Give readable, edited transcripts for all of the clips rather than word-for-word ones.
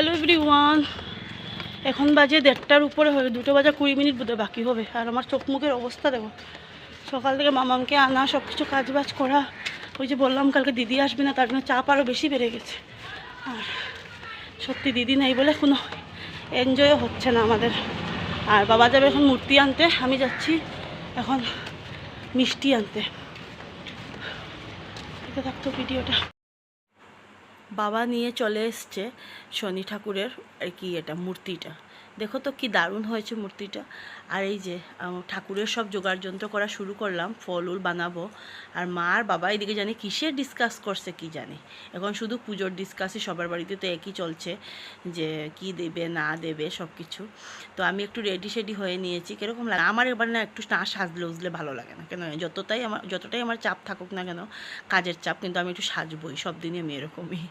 Hello everyone, এখন বাজে 1:30টার উপরে হবে, 2টো বাজে 20 মিনিট বোধহয় বাকি হবে। আর আমার চোখ মুখের অবস্থা দেখো, সকাল থেকে মামামকে আনা, সব কিছু কাজবাজ করা। ওই যে বললাম কালকে দিদি আসবে না, তার জন্য চাপ আরও বেশি বেড়ে গেছে। আর সত্যি দিদি নেই বলে কোনো এনজয়ও হচ্ছে না আমাদের। আর বাবা যাবে এখন মূর্তি আনতে, আমি যাচ্ছি এখন মিষ্টি আনতে। দেখতে থাকতো ভিডিওটা। বাবা নিয়ে চলে এসছে শনি ঠাকুরের আর কি এটা মূর্তিটা, দেখো তো কি দারুণ হয়েছে মূর্তিটা। আর এই যে ঠাকুরের সব জোগাড় যন্ত্র করা শুরু করলাম, ফল উল বানাবো। আর মা আর বাবা এদিকে জানি কিসের ডিসকাস করছে কি জানি, এখন শুধু পুজোর ডিসকাসই, সবার বাড়িতে তো একই চলছে যে কি দেবে না দেবে সব কিছু। তো আমি একটু রেডি শেডি হয়ে নিয়েছি। কীরকম লাগে আমার এবার না, একটু না সাজলে উজলে ভালো লাগে না কেন, যতটাই আমার চাপ থাকুক না কেন, কাজের চাপ, কিন্তু আমি একটু সাজবই, সব দিনই আমি এরকমই।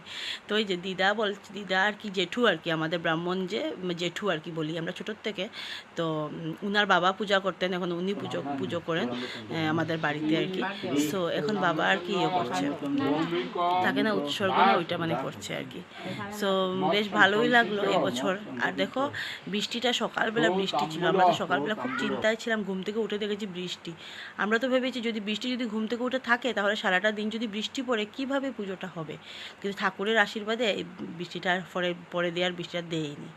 তো এই যে দিদা বলছে, দিদা আর কি জেঠু আর কি, আমাদের ব্রাহ্মণ যে জেঠু আর কি বলি আমরা ছোটোর থেকে। তো উনার বাবা পূজা করতেন, এখন উনি পুজো করেন আমাদের বাড়িতে আর কি। সো এখন বাবা আর কি ইয়ে করছে, থাকে না উৎসর্গ না, ওইটা মানে করছে আর কি। সো বেশ ভালোই লাগলো এবছর। আর দেখো বৃষ্টিটা, সকালবেলা বৃষ্টি ছিল, আমরা তো সকালবেলা খুব চিন্তায় ছিলাম, ঘুম থেকে উঠে দেখেছি বৃষ্টি। আমরা তো ভেবেছি যদি বৃষ্টি যদি ঘুম থেকে উঠে থাকে তাহলে সারাটা দিন যদি বৃষ্টি পড়ে কীভাবে পুজোটা হবে, কিন্তু ঠাকুরের আশীর্বাদে এই বৃষ্টিটা পরে দেওয়ার বৃষ্টিটা দেয়নি।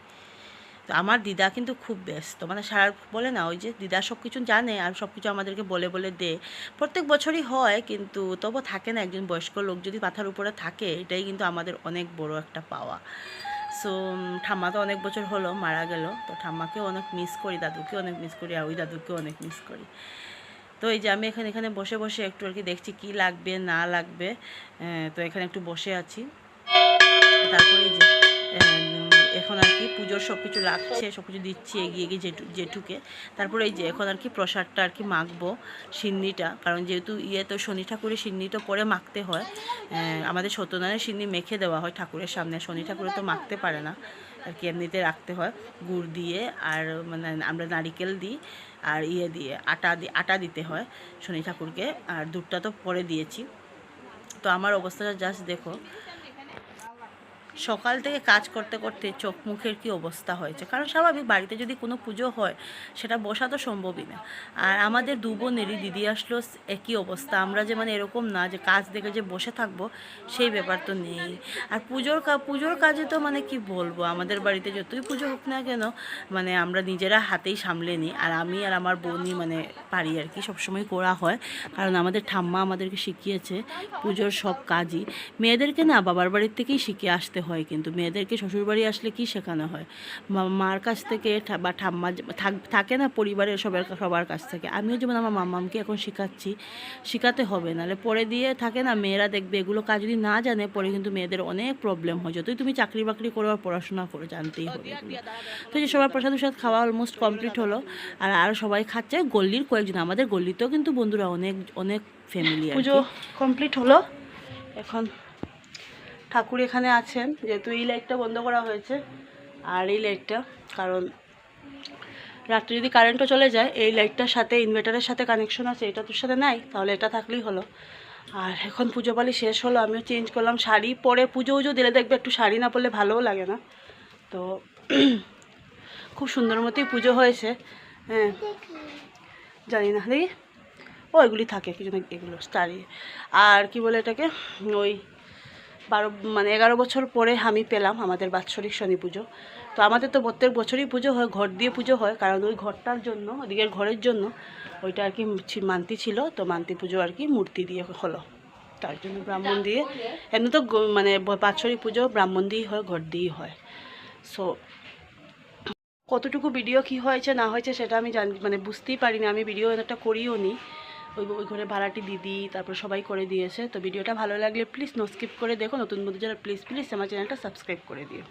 তো আমার দিদা কিন্তু খুব ব্যস্ত, মানে সারা বলে না ওই যে দিদা সব কিছু জানে আর সব কিছু আমাদেরকে বলে বলে দে। প্রত্যেক বছরই হয়, কিন্তু তবু থাকে না, একজন বয়স্ক লোক যদি মাথার উপরে থাকে, এটাই কিন্তু আমাদের অনেক বড় একটা পাওয়া। সো ঠাম্মা তো অনেক বছর হলো মারা গেল, তো ঠাম্মাকেও অনেক মিস করি, দাদুকেও অনেক মিস করি, আর ওই দাদুকেও অনেক মিস করি। তো এই যে আমি এখানে বসে বসে একটু আর কি দেখছি কি লাগবে না লাগবে। তো এখানে একটু বসে আছি। তারপরে এই যে এখন আর কি পুজোর সব কিছু লাগছে, সব কিছু দিচ্ছি এগিয়ে জেঠুকে। তারপরে এই যে এখন আর কি প্রসাদটা আর কি মাখবো, সিন্নিটা, কারণ যেহেতু তো শনি ঠাকুরের সিন্নি তো পরে মাখতে হয়। আমাদের সত্যনারায়ণের সিন্নি মেখে দেওয়া হয় ঠাকুরের সামনে, শনি ঠাকুরে তো মাখতে পারে না আর কি, এমনিতে রাখতে হয় গুড় দিয়ে। আর মানে আমরা নারিকেল দিই আর দিয়ে আটা দিতে হয় শনি ঠাকুরকে, আর দুধটা তো পরে দিয়েছি। তো আমার অবস্থাটা জাস্ট দেখো, সকাল থেকে কাজ করতে করতে চোখ মুখের কি অবস্থা হয়েছে। কারণ স্বাভাবিক বাড়িতে যদি কোনো পুজো হয় সেটা বসা তো সম্ভবই না। আর আমাদের দু বোনেরই দিদি আসলো একই অবস্থা, আমরা যে মানে এরকম না যে কাজ দেখে যে বসে থাকবো সেই ব্যাপার তো নেই। আর পুজোর কাজে তো মানে কি বলবো, আমাদের বাড়িতে যতই পুজো হোক না কেন, মানে আমরা নিজেরা হাতেই সামলে নিই। আর আমি আর আমার বোনই মানে পারি আর কি, সবসময় করা হয়, কারণ আমাদের ঠাম্মা আমাদেরকে শিখিয়েছে পুজোর সব কাজই। মেয়েদেরকে না বাবার বাড়ির থেকেই শিখে আসতে হয়, কিন্তু মেয়েদেরকে শ্বশুরবাড়ি আসলে কি শেখানো হয়, মার কাছ থেকে বা ঠাম্মা থাকে না পরিবারের সবার কাছ থেকে। আমিও যেমন আমার মামামকে এখন শেখাতে হবে, নাহলে পরে দিয়ে থাকে না মেয়েরা দেখবে এগুলো কাজ যদি না জানে পরে কিন্তু মেয়েদের অনেক প্রবলেম হয়, যতই তুমি চাকরি বাকরি করো আর পড়াশোনা করো জানতেই হবে এগুলো। তো যে সবার প্রসাদ খাওয়া অলমোস্ট কমপ্লিট হলো, আর আরও সবাই খাচ্ছে, গল্লির কয়েকজন, আমাদের গল্লিতেও কিন্তু বন্ধুরা অনেক ফ্যামিলি। পুজো কমপ্লিট হলো, এখন ঠাকুর এখানে আছেন, যেহেতু এই লাইটটা বন্ধ করা হয়েছে আর এই লাইটটা, কারণ রাত্রে যদি কারেন্টও চলে যায় এই লাইটটার সাথে ইনভার্টারের সাথে কানেকশন আছে, এটা তোর সাথে নাই, তাহলে এটা থাকলেই হলো। আর এখন পুজো পালি শেষ হলো, আমিও চেঞ্জ করলাম শাড়ি পরে, পুজো দিলে দেখবে একটু শাড়ি না পরলে ভালোও লাগে না। তো খুব সুন্দর মতোই পুজো হয়েছে। হ্যাঁ জানি না, দেখি ওইগুলি থাকে কিছু না, এগুলো স্টারি আর কি বলে এটাকে, ওই 11 বছর পরে আমি পেলাম আমাদের বাৎসরিক শনি পুজো। তো আমাদের তো প্রত্যেক বছরই পুজো হয়, ঘর দিয়ে পুজো হয়, কারণ ওই ঘরটার জন্য, ওদিকের ঘরের জন্য ওইটা আর কি মান্তি ছিল, তো মান্তি পুজো আর কি মূর্তি দিয়ে হলো, তার জন্য ব্রাহ্মণ দিয়ে। এমনি তো মানে বাৎসরিক পুজো ব্রাহ্মণ দিয়েই হয়, ঘর দিয়েই হয়। সো কতটুকু ভিডিও কি হয়েছে না হয়েছে সেটা আমি মানে বুঝতেই পারিনি, আমি ভিডিও একটা করিও নি। ওই ঘরে ভাড়াটি দিদি তারপর সবাই করে দিয়েছে। তো ভিডিওটা ভালো লাগলে প্লিজ নো স্কিপ করে দেখো, নতুন বন্ধু যারা প্লিজ আমার চ্যানেলটা সাবস্ক্রাইব করে দিও।